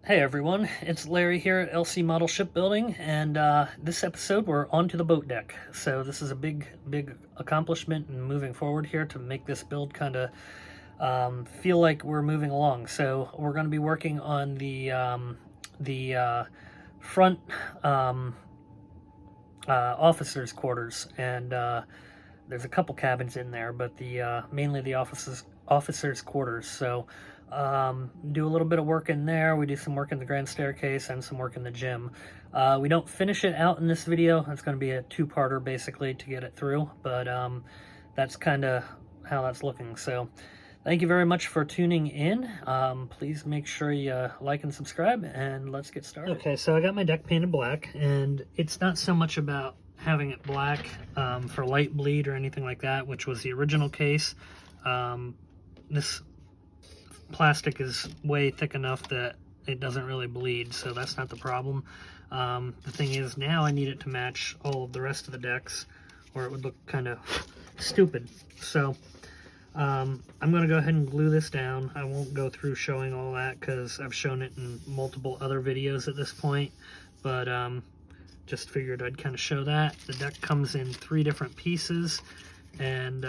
Hey everyone, it's Larry here at LC Model Shipbuilding, and this episode we're onto the boat deck. So this is a big accomplishment and moving forward here to make this build kind of feel like we're moving along. So we're going to be working on the front officers' quarters, and there's a couple cabins in there, but mainly the officers' quarters. So do a little bit of work in there. We do some work in the grand staircase and some work in the gym. We don't finish it out in this video. It's going to be a two-parter basically to get it through, but that's kind of how that's looking. So thank you very much for tuning in. Please make sure you like and subscribe, and let's get started. Okay, so I got my deck painted black, and it's not so much about having it black for light bleed or anything like that, which was the original case. This plastic is way thick enough that it doesn't really bleed, so that's not the problem. The thing is, now I need it to match all of the rest of the decks, or it would look kind of stupid. So I'm going to go ahead and glue this down. I won't go through showing all that because I've shown it in multiple other videos at this point, but just figured I'd kind of show that. The deck comes in 3 different pieces, and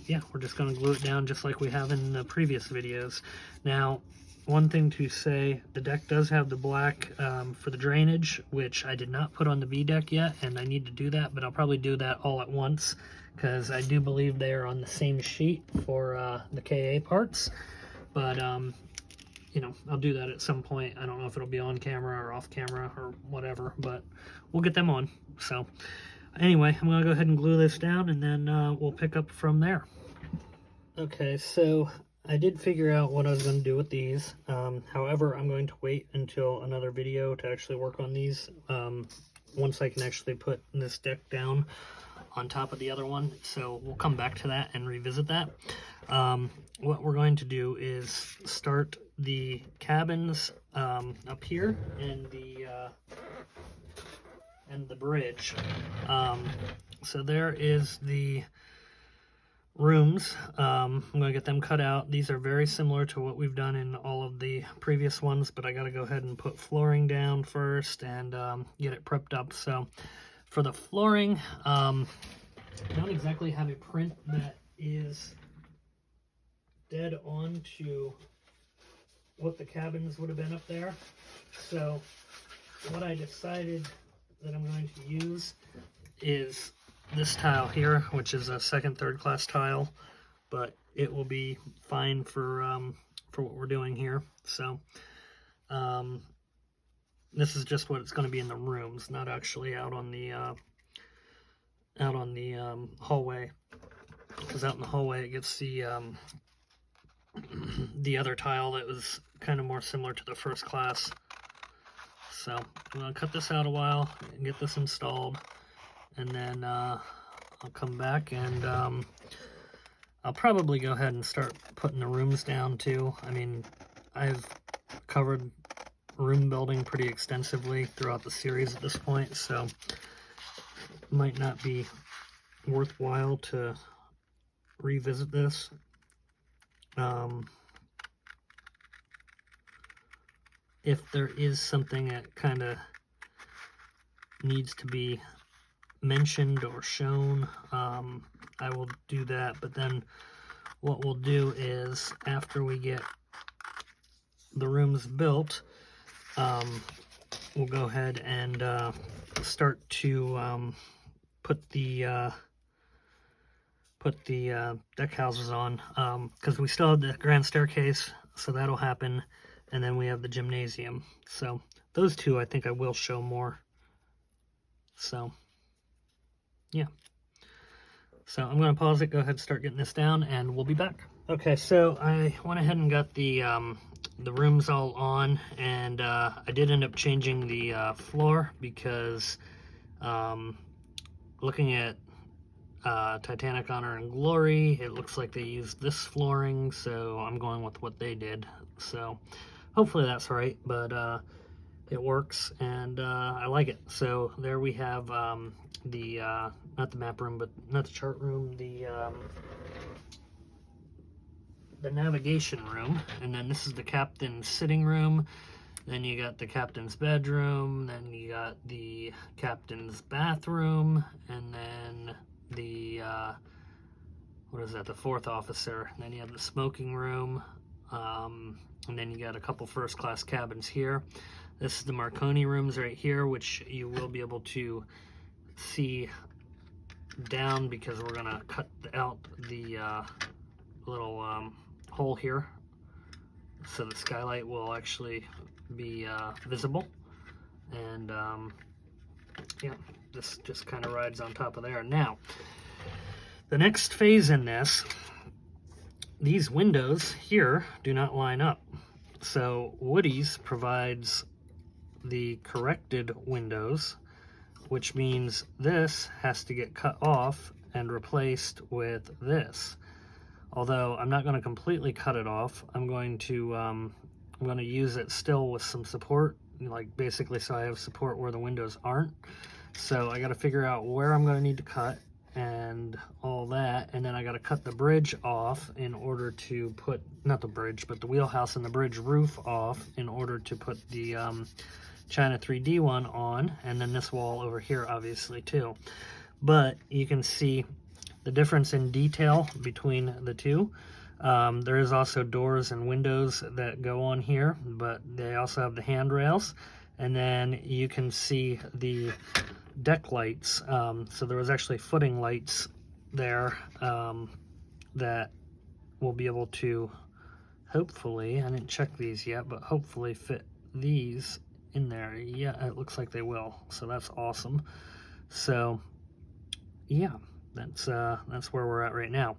yeah, we're just going to glue it down just like we have in the previous videos. Now, one thing to say, the deck does have the black for the drainage, which I did not put on the B deck yet, and I need to do that, but I'll probably do that all at once because I do believe they are on the same sheet for the KA parts. But you know, I'll do that at some point. I don't know if it'll be on camera or off camera or whatever, but we'll get them on. So anyway, I'm going to go ahead and glue this down, and then we'll pick up from there. Okay, so I did figure out what I was going to do with these. However, I'm going to wait until another video to actually work on these once I can actually put this deck down on top of the other one. So we'll come back to that and revisit that. What we're going to do is start the cabins up here and the bridge. So there is the rooms. I'm going to get them cut out. These are very similar to what we've done in all of the previous ones, but I got to go ahead and put flooring down first and get it prepped up. So for the flooring, I don't exactly have a print that is dead on to what the cabins would have been up there. So what I decided that I'm going to use is this tile here, which is a second, third class tile, but it will be fine for what we're doing here. So this is just what it's going to be in the rooms, not actually out on the hallway, because out in the hallway it gets the other tile that was kind of more similar to the first class. So I'm going to cut this out a while and get this installed, and then I'll come back and I'll probably go ahead and start putting the rooms down too. I mean, I've covered room building pretty extensively throughout the series at this point, so it might not be worthwhile to revisit this. If there is something that kind of needs to be mentioned or shown, I will do that. But then what we'll do is, after we get the rooms built, we'll go ahead and start to put the deck houses on, because we still have the grand staircase, so that'll happen, and then we have the gymnasium. So those two I think I will show more. So yeah, so I'm going to pause it, go ahead and start getting this down, and we'll be back. Okay, so I went ahead and got the rooms all on, and I did end up changing the floor because looking at Titanic, Honor and Glory, it looks like they used this flooring, so I'm going with what they did. So hopefully that's right, but it works, and I like it. So there we have the not the map room, but not the chart room, the navigation room, and then this is the captain's sitting room. Then you got the captain's bedroom, then you got the captain's bathroom, and then the, what is that, the fourth officer. Then you have the smoking room, and then you got a couple first class cabins here. This is the Marconi rooms right here, which you will be able to see down because we're gonna cut out the little hole here, so the skylight will actually be visible. And yeah, this just kind of rides on top of there. Now, the next phase in this, these windows here do not line up. So Woody's provides the corrected windows, which means this has to get cut off and replaced with this. Although I'm not going to completely cut it off, I'm going to use it still with some support, like basically so I have support where the windows aren't. So I got to figure out where I'm going to need to cut and all that, and then I got to cut the bridge off in order to put, not the bridge, but the wheelhouse and the bridge roof off in order to put the China 3D one on, and then this wall over here obviously too. But you can see the difference in detail between the two. There is also doors and windows that go on here, but they also have the handrails, and then you can see the deck lights. So there was actually footing lights there that will be able to hopefully, I didn't check these yet, but hopefully fit these in there. Yeah, it looks like they will, so that's awesome. So yeah, that's where we're at right now.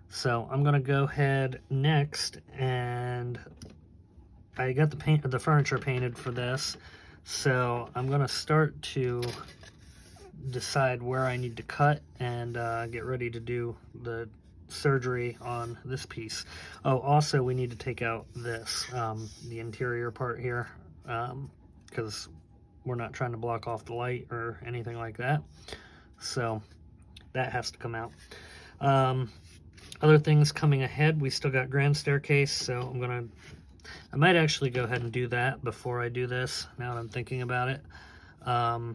So I'm gonna go ahead next, and I got the furniture painted for this, so I'm gonna start to decide where I need to cut and get ready to do the surgery on this piece. Oh, also we need to take out this, the interior part here, because we're not trying to block off the light or anything like that. So that has to come out. Other things coming ahead, we still got grand staircase, so I might actually go ahead and do that before I do this, now that I'm thinking about it. I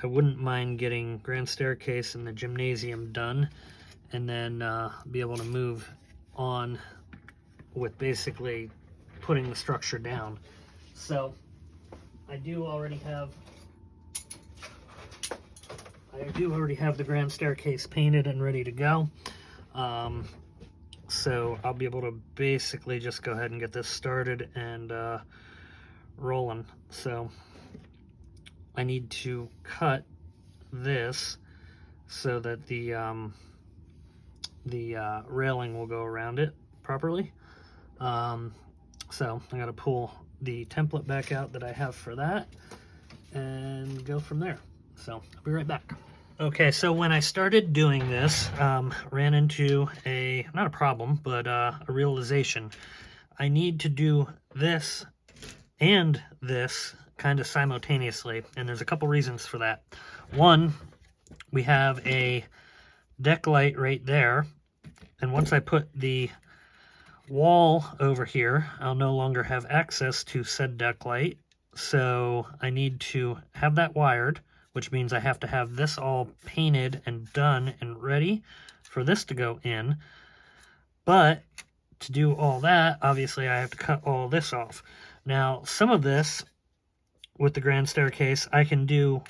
wouldn't mind getting grand staircase and the gymnasium done, and then be able to move on with basically putting the structure down. So I do already have the grand staircase painted and ready to go. So I'll be able to basically just go ahead and get this started and rolling. So I need to cut this so that the railing will go around it properly. So I got to pull the template back out that I have for that and go from there. So I'll be right back. Okay, so when I started doing this, ran into not a problem, but a realization. I need to do this and this kind of simultaneously, and there's a couple reasons for that. One, we have a deck light right there, and once I put the wall over here, I'll no longer have access to said deck light, so I need to have that wired, which means I have to have this all painted and done and ready for this to go in. But to do all that, obviously I have to cut all this off. Now, some of this with the grand staircase I can do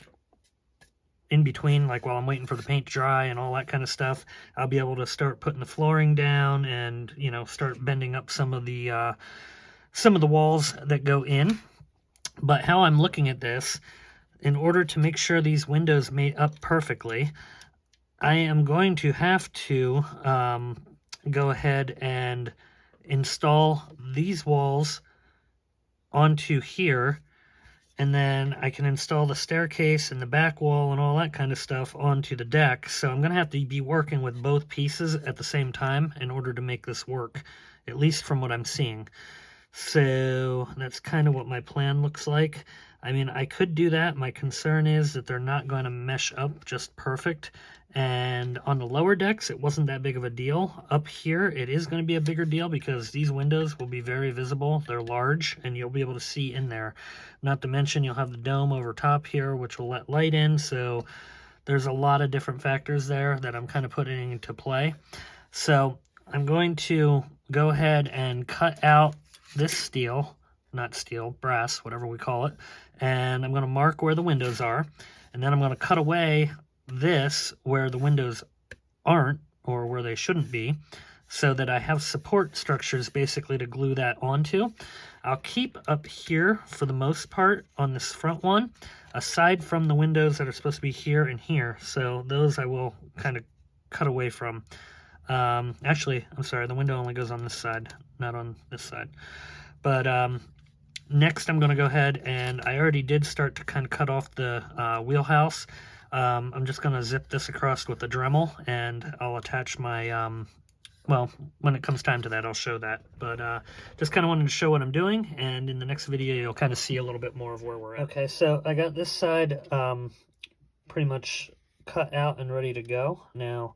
in between, like while I'm waiting for the paint to dry and all that kind of stuff. I'll be able to start putting the flooring down and, you know, start bending up some of the walls that go in. But how I'm looking at this, in order to make sure these windows mate up perfectly, I am going to have to go ahead and install these walls onto here, and then I can install the staircase and the back wall and all that kind of stuff onto the deck. So I'm going to have to be working with both pieces at the same time in order to make this work, at least from what I'm seeing. So that's kind of what my plan looks like. I mean, I could do that. My concern is that they're not going to mesh up just perfect. And on the lower decks, it wasn't that big of a deal. Up here, it is going to be a bigger deal because these windows will be very visible. They're large, and you'll be able to see in there. Not to mention, you'll have the dome over top here, which will let light in. So there's a lot of different factors there that I'm kind of putting into play. So I'm going to go ahead and cut out this steel, not steel, brass, whatever we call it, and I'm going to mark where the windows are, and then I'm going to cut away this where the windows aren't, or where they shouldn't be, so that I have support structures basically to glue that onto. I'll keep up here for the most part on this front one, aside from the windows that are supposed to be here and here, so those I will kind of cut away from. Actually, I'm sorry, the window only goes on this side, not on this side. But next I'm going to go ahead, and I already did start to kind of cut off the wheelhouse. I'm just going to zip this across with a Dremel, and I'll attach my, well, when it comes time to that, I'll show that. But just kind of wanted to show what I'm doing, and in the next video, you'll kind of see a little bit more of where we're at. Okay, so I got this side pretty much cut out and ready to go. Now,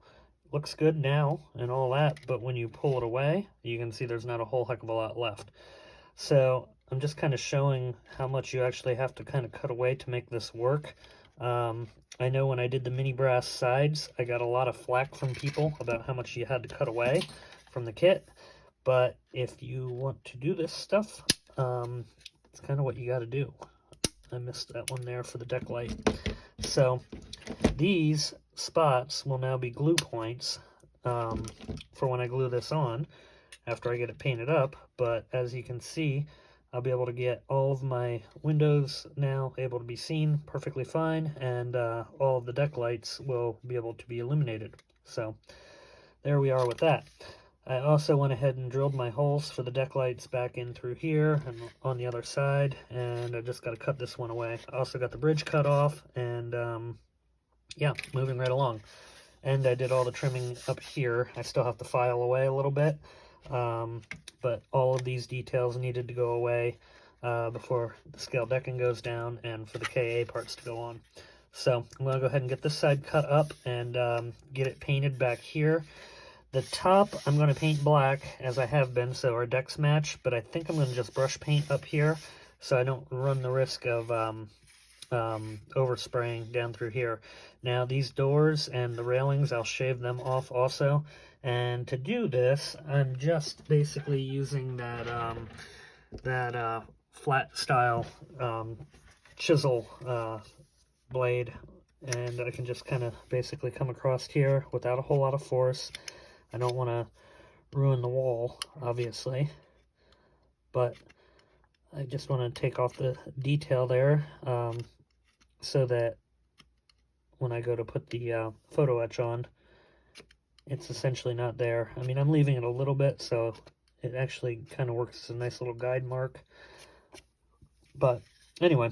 looks good now and all that, but when you pull it away, you can see there's not a whole heck of a lot left. So I'm just kind of showing how much you actually have to kind of cut away to make this work. I know when I did the mini brass sides, I got a lot of flack from people about how much you had to cut away from the kit. But if you want to do this stuff, it's kind of what you got to do. I missed that one there for the deck light. So these spots will now be glue points for when I glue this on after I get it painted up. But as you can see, I'll be able to get all of my windows now able to be seen perfectly fine, and all of the deck lights will be able to be illuminated. So there we are with that. I also went ahead and drilled my holes for the deck lights back in through here and on the other side, and I just got to cut this one away. I also got the bridge cut off, and yeah, moving right along. And I did all the trimming up here. I still have to file away a little bit, but all of these details needed to go away before the scale decking goes down and for the KA parts to go on. So I'm going to go ahead and get this side cut up and get it painted back here. The top I'm going to paint black, as I have been, so our decks match, but I think I'm going to just brush paint up here so I don't run the risk of overspraying down through here. Now these doors and the railings, I'll shave them off also, and to do this I'm just basically using that flat style chisel blade, and I can just kind of basically come across here without a whole lot of force. I don't want to ruin the wall, obviously, but I just want to take off the detail there so that when I go to put the photo etch on, it's essentially not there. I mean, I'm leaving it a little bit, so it actually kind of works as a nice little guide mark. But anyway,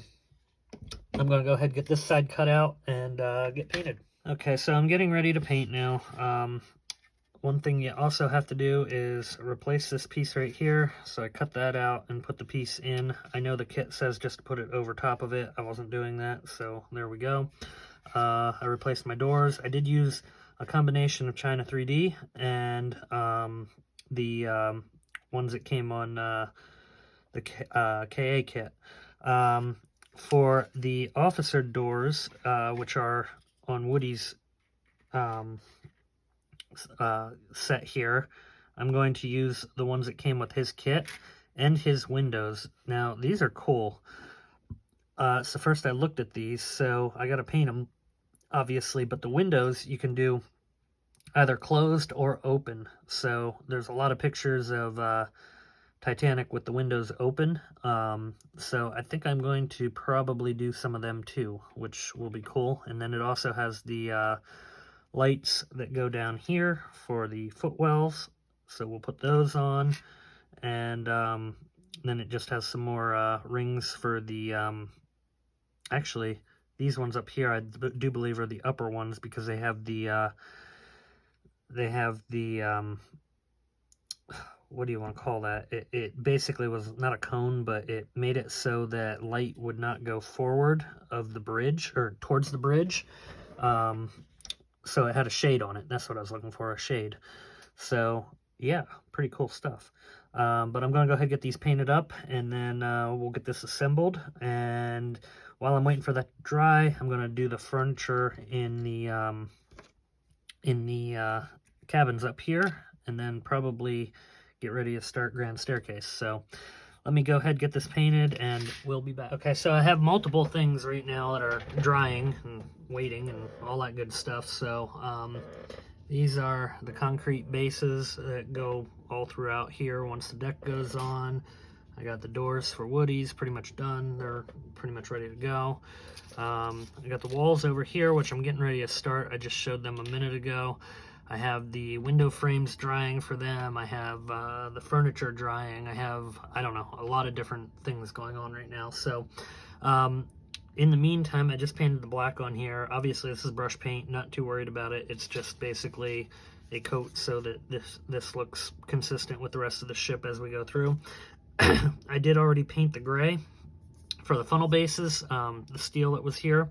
I'm going to go ahead and get this side cut out and get painted. Okay, so I'm getting ready to paint now. One thing you also have to do is replace this piece right here. So I cut that out and put the piece in. I know the kit says just to put it over top of it. I wasn't doing that, so there we go. I replaced my doors. I did use a combination of China 3D and the ones that came on the KA kit. For the officer doors, which are on Woody's set here, I'm going to use the ones that came with his kit and his windows. Now these are cool. So first I looked at these, so I got to paint them obviously, but the windows you can do either closed or open. So there's a lot of pictures of Titanic with the windows open, so I think I'm going to probably do some of them too, which will be cool. And then it also has the lights that go down here for the footwells, so we'll put those on. And then it just has some more rings for the actually these ones up here I do believe are the upper ones, because they have the what do you want to call that? It basically was not a cone, but it made it so that light would not go forward of the bridge, or towards the bridge. So it had a shade on it. That's what I was looking for, a shade. So yeah, pretty cool stuff. But I'm gonna go ahead and get these painted up, and then we'll get this assembled. And while I'm waiting for that to dry, I'm gonna do the furniture in the cabins up here, and then probably get ready to start grand staircase. So let me go ahead, get this painted, and we'll be back. Okay, so I have multiple things right now that are drying and waiting and all that good stuff. So these are the concrete bases that go all throughout here once the deck goes on. I got the doors for Woody's pretty much done. They're pretty much ready to go. I got the walls over here, which I'm getting ready to start. I just showed them a minute ago. I have the window frames drying for them. I have the furniture drying. I have, I don't know, a lot of different things going on right now. So in the meantime, I just painted the black on here. Obviously, this is brush paint, not too worried about it. It's just basically a coat so that this looks consistent with the rest of the ship as we go through. I did already paint the gray for the funnel bases, the steel that was here.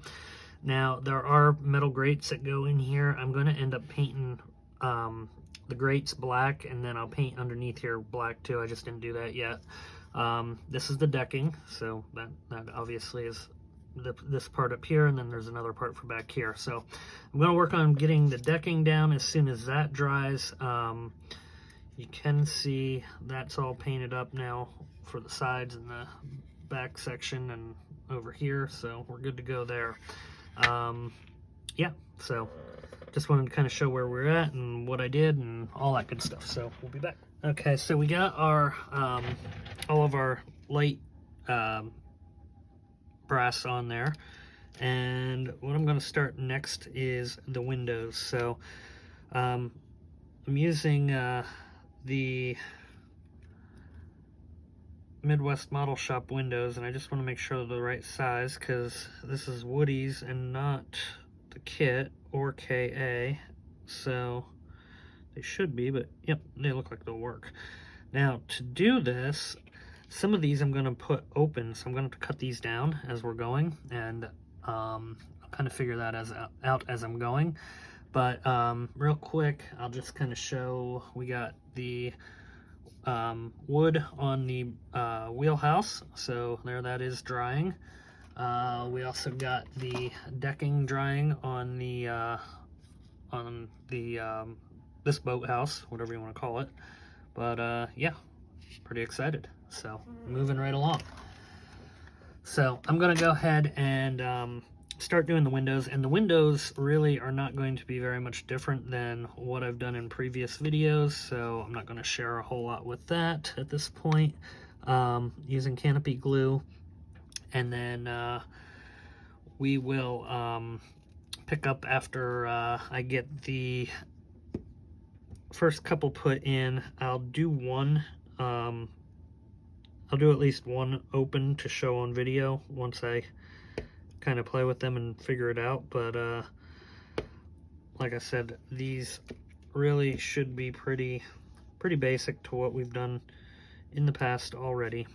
Now, there are metal grates that go in here. I'm going to end up painting the grates black, and then I'll paint underneath here black too. I just didn't do that yet. This is the decking, so that obviously is this part up here, and then there's another part for back here. So I'm going to work on getting the decking down as soon as that dries. You can see that's all painted up now for the sides and the back section and over here, so we're good to go there. Yeah, so just wanted to kind of show where we're at and what I did and all that good stuff. So we'll be back. Okay, so we got our all of our light brass on there, and what I'm going to start next is the windows. So I'm using the Midwest Model Shop windows, and I just want to make sure they're the right size because this is Woody's and not the kit or KA, so they should be, but yep, they look like they'll work. Now, to do this, some of these I'm going to put open, so I'm going to have to cut these down as we're going, and I'll kind of figure that out as I'm going. But real quick, I'll just kind of show, we got the wood on the wheelhouse, so there that is drying. We also got the decking drying on the this boathouse, whatever you want to call it. But yeah, pretty excited. So moving right along. So I'm gonna go ahead and start doing the windows, and the windows really are not going to be very much different than what I've done in previous videos, so I'm not going to share a whole lot with that at this point. Using canopy glue, and then we will pick up after I get the first couple put in. I'll do one, I'll do at least one open to show on video once I kind of play with them and figure it out. But like I said, these really should be pretty basic to what we've done in the past already,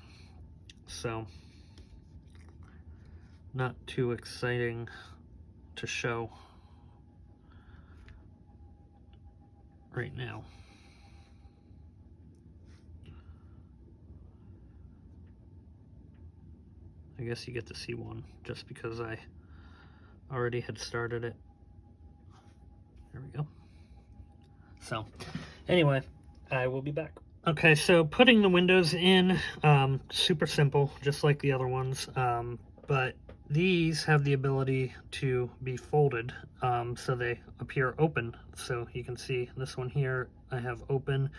so not too exciting to show right now. I guess you get to see one just because I already had started it. There we go. So anyway, I will be back. Okay, so putting the windows in, super simple, just like the other ones, but these have the ability to be folded, so they appear open. So you can see this one here I have open,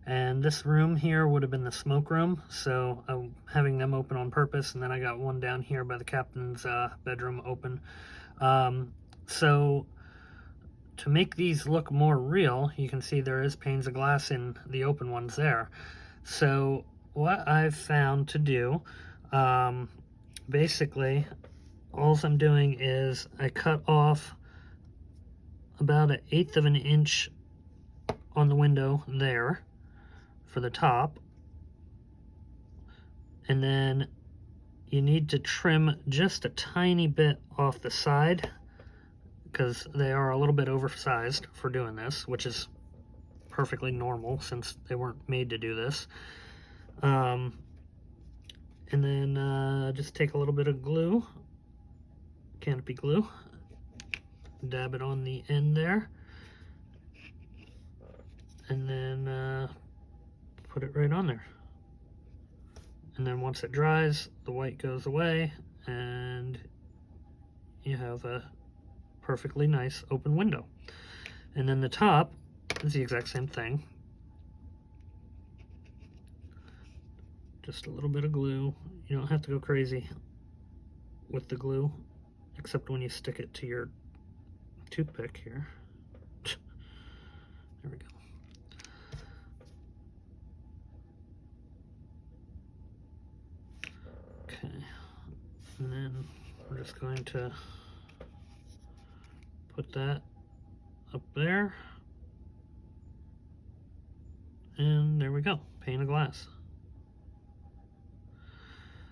and this room here would have been the smoke room, so I'm having them open on purpose, and then I got one down here by the captain's bedroom open. So to make these look more real, you can see there is panes of glass in the open ones there. So what I've found to do, basically, all I'm doing is I cut off about 1/8 of an inch on the window there, for the top. And then you need to trim just a tiny bit off the side because they are a little bit oversized for doing this, which is perfectly normal since they weren't made to do this. And then just take a little bit of glue, canopy glue, dab it on the end there, and then put it right on there. And then once it dries, the white goes away and you have a perfectly nice open window. And then the top is the exact same thing. Just a little bit of glue. You don't have to go crazy with the glue, except when you stick it to your toothpick here. There we go. Okay, and then we're just going to put that up there, and there we go, pane of glass.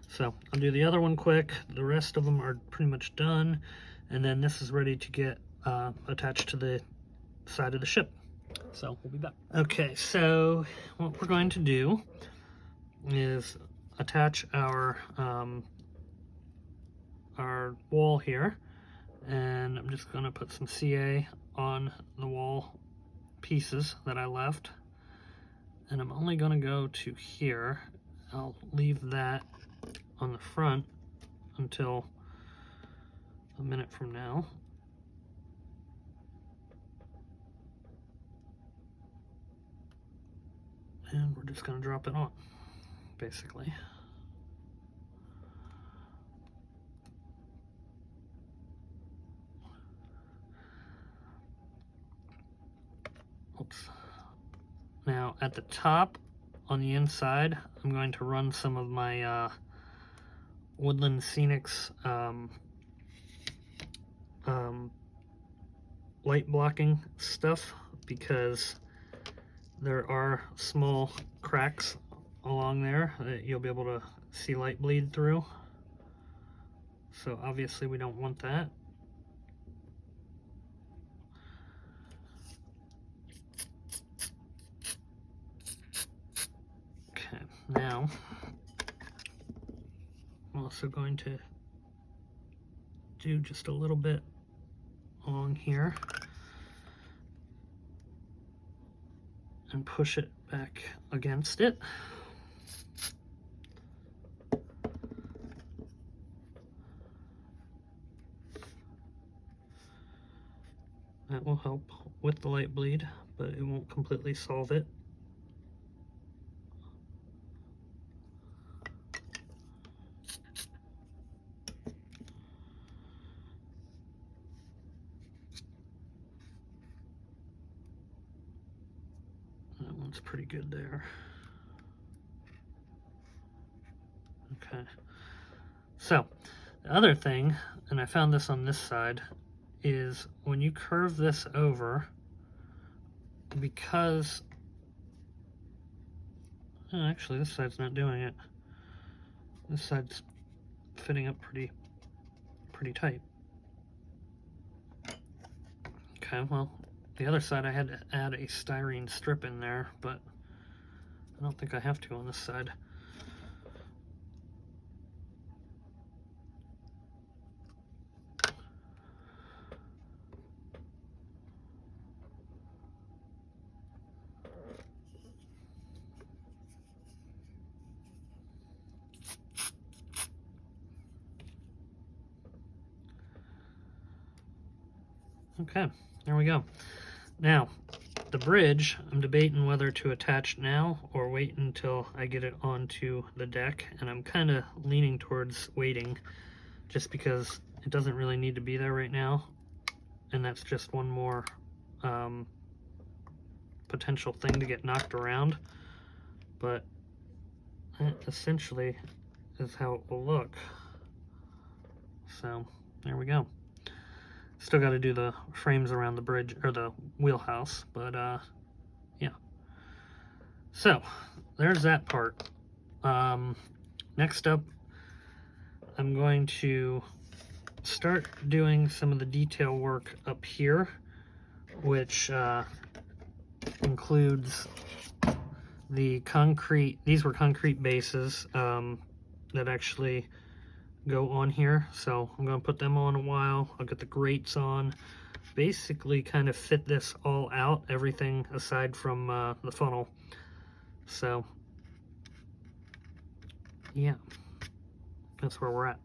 So I'll do the other one quick. The rest of them are pretty much done, and then this is ready to get attached to the side of the ship. So we'll be back. Okay, so what we're going to do is attach our wall here, and I'm just going to put some CA on the wall pieces that I left, and I'm only going to go to here. I'll leave that on the front until a minute from now. And we're just going to drop it on, basically. Oops. Now at the top, on the inside, I'm going to run some of my Woodland Scenics light blocking stuff, because there are small cracks along there that you'll be able to see light bleed through. So obviously we don't want that. Okay, now I'm also going to do just a little bit along here and push it back against it. That will help with the light bleed, but it won't completely solve it. That one's pretty good there. Okay. So, the other thing, and I found this on this side, is when you curve this over, because actually this side's not doing it. This side's fitting up pretty tight. Okay, well, the other side I had to add a styrene strip in there, but I don't think I have to on this side. Okay, there we go. Now, the bridge, I'm debating whether to attach now or wait until I get it onto the deck, and I'm kind of leaning towards waiting just because it doesn't really need to be there right now, and that's just one more potential thing to get knocked around, but that essentially is how it will look. So, there we go. Still got to do the frames around the bridge, or the wheelhouse, but yeah. So there's that part. Next up, I'm going to start doing some of the detail work up here, which includes the concrete. These were concrete bases that actually go on here, so I'm going to put them on a while. I'll get the grates on, basically kind of fit this all out, everything aside from the funnel. So yeah, that's where we're at.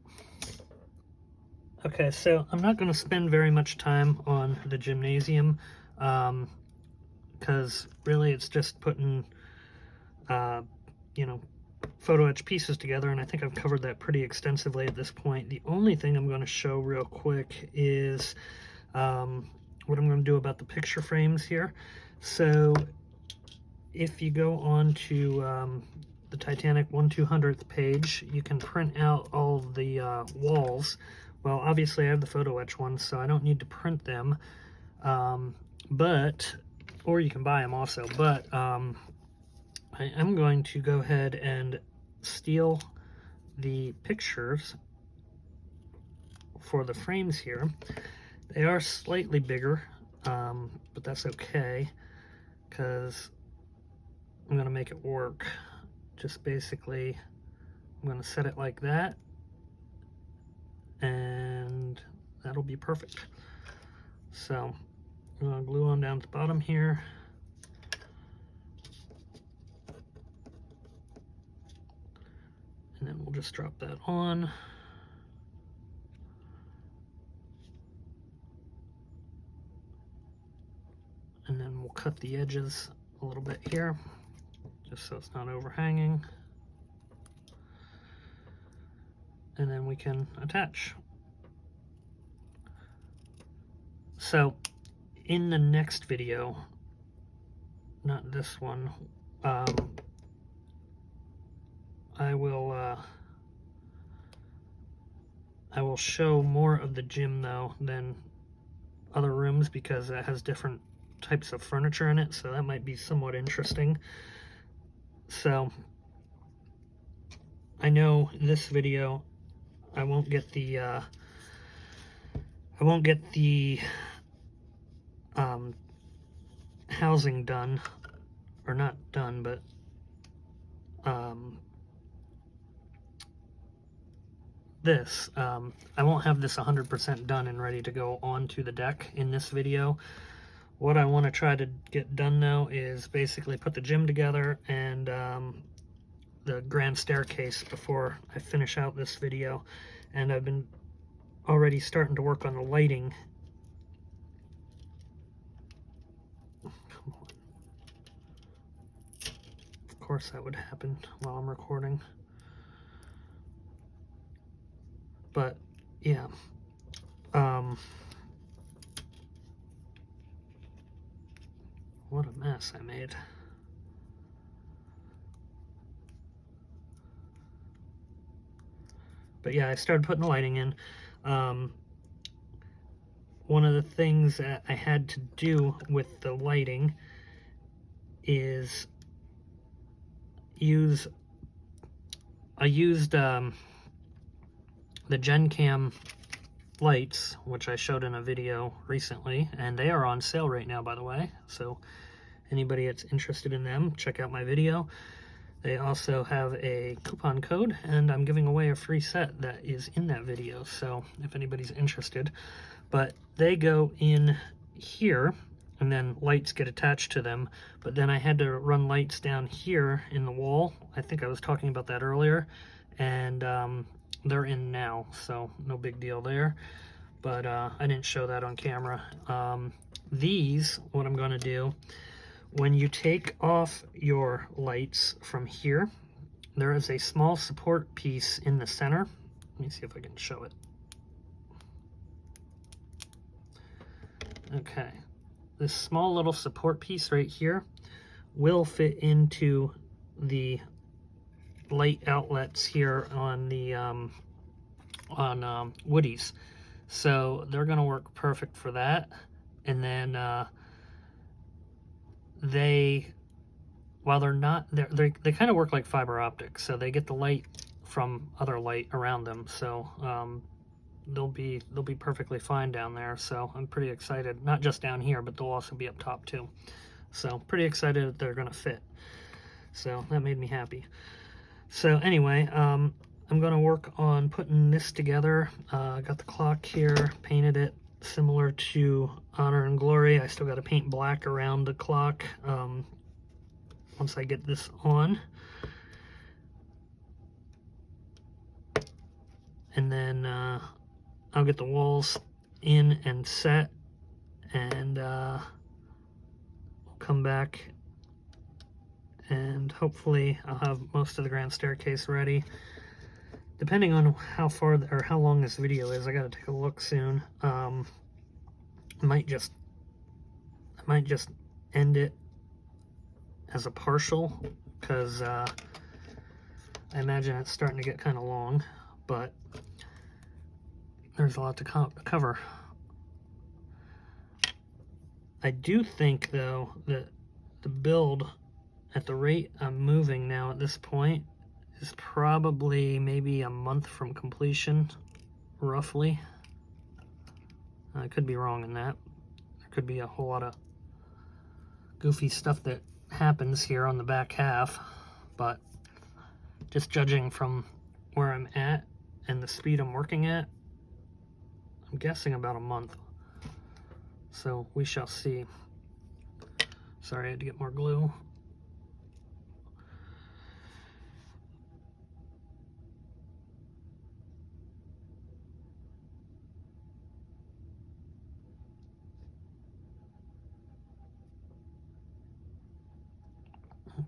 Okay, so I'm not going to spend very much time on the gymnasium, because really it's just putting you know, photo etch pieces together, and I think I've covered that pretty extensively at this point. The only thing I'm going to show real quick is what I'm going to do about the picture frames here. So if you go on to the Titanic 1/200th page, you can print out all the walls. Well, obviously I have the photo etch ones, so I don't need to print them, or you can buy them also, but I am going to go ahead and steal the pictures for the frames here. They are slightly bigger, but that's okay, because I'm going to make it work. Just basically, I'm going to set it like that, and that'll be perfect. So I'm going to glue on down to the bottom here. And then we'll just drop that on. And then we'll cut the edges a little bit here, just so it's not overhanging. And then we can attach. So in the next video, not this one, I will show more of the gym though than other rooms, because it has different types of furniture in it, so that might be somewhat interesting. So I know this video I won't get the housing done, or not done, but this. I won't have this 100% done and ready to go onto the deck in this video. What I want to try to get done though is basically put the gym together and the grand staircase before I finish out this video. And I've been already starting to work on the lighting. Come on. Of course that would happen while I'm recording. But yeah, what a mess I made. But yeah, I started putting the lighting in. One of the things that I had to do with the lighting is I used the GenCam lights, which I showed in a video recently, and they are on sale right now, by the way. So anybody that's interested in them, check out my video. They also have a coupon code, and I'm giving away a free set that is in that video, so if anybody's interested. But they go in here, and then lights get attached to them, but then I had to run lights down here in the wall. I think I was talking about that earlier, and they're in now, so no big deal there. But I didn't show that on camera. These, what I'm going to do, when you take off your lights from here, there is a small support piece in the center. Let me see if I can show it. Okay, this small little support piece right here will fit into the light outlets here on the Woody's, so they're going to work perfect for that. And then while they're not, they kind of work like fiber optics, so they get the light from other light around them, so they'll be perfectly fine down there. So I'm pretty excited, not just down here, but they'll also be up top too. So pretty excited that they're gonna fit. So that made me happy. So anyway, I'm gonna work on putting this together. I got the clock here, painted it similar to Honor and Glory. I still got to paint black around the clock once I get this on. And then I'll get the walls in and set, and we'll come back and hopefully I'll have most of the grand staircase ready. Depending on how far or how long this video is, I gotta take a look soon. I might just end it as a partial, because I imagine it's starting to get kind of long, but there's a lot to cover. I do think, though, that the build at the rate I'm moving now at this point is probably maybe a month from completion, roughly. I could be wrong in that. There could be a whole lot of goofy stuff that happens here on the back half, but just judging from where I'm at and the speed I'm working at, I'm guessing about a month. So we shall see. Sorry, I had to get more glue.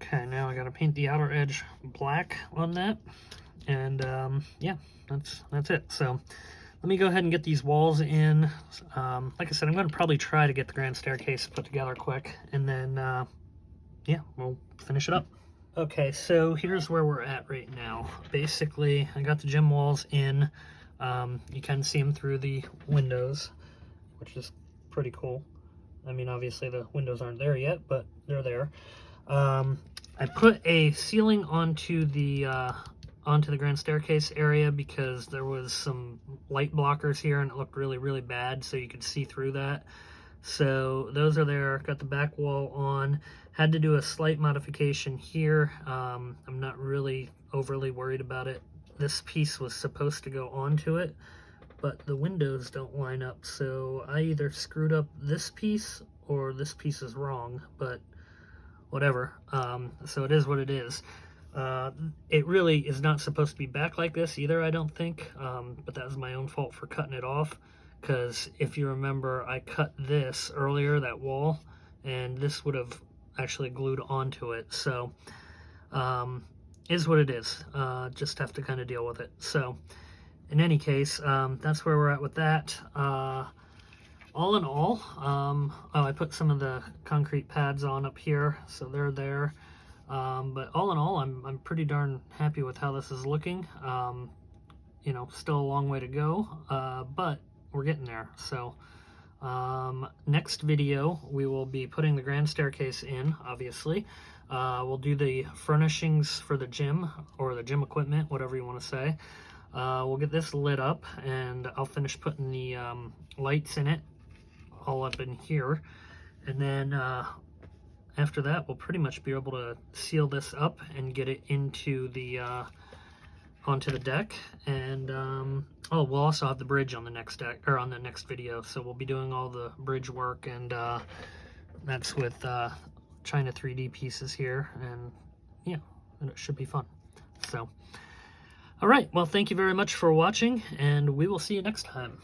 Okay, now I gotta paint the outer edge black on that, and yeah, that's it. So let me go ahead and get these walls in. Like I said, I'm gonna probably try to get the grand staircase put together quick, and then yeah, we'll finish it up. Okay, so here's where we're at right now. Basically, I got the gym walls in. You can see them through the windows, which is pretty cool. I mean, obviously the windows aren't there yet, but they're there. I put a ceiling onto the grand staircase area because there was some light blockers here and it looked really, really bad, so you could see through that. So those are there. Got the back wall on. Had to do a slight modification here. I'm not really overly worried about it. This piece was supposed to go onto it, but the windows don't line up, so I either screwed up this piece or this piece is wrong, but whatever. So it is what it is. It really is not supposed to be back like this either, I don't think, but that was my own fault for cutting it off, because if you remember, I cut this earlier, that wall, and this would have actually glued onto it. So is what it is. Just have to kind of deal with it. So in any case, that's where we're at with that. All in all, oh, I put some of the concrete pads on up here, so they're there. But all in all, I'm pretty darn happy with how this is looking. You know, still a long way to go, but we're getting there. So next video, we will be putting the grand staircase in, obviously. We'll do the furnishings for the gym, or the gym equipment, whatever you want to say. We'll get this lit up, and I'll finish putting the lights in it, all up in here. And then after that, we'll pretty much be able to seal this up and get it into the onto the deck. And oh, we'll also have the bridge on the next deck, or on the next video. So we'll be doing all the bridge work, and that's with China 3D pieces here, and yeah, it should be fun. So all right, well, thank you very much for watching, and we will see you next time.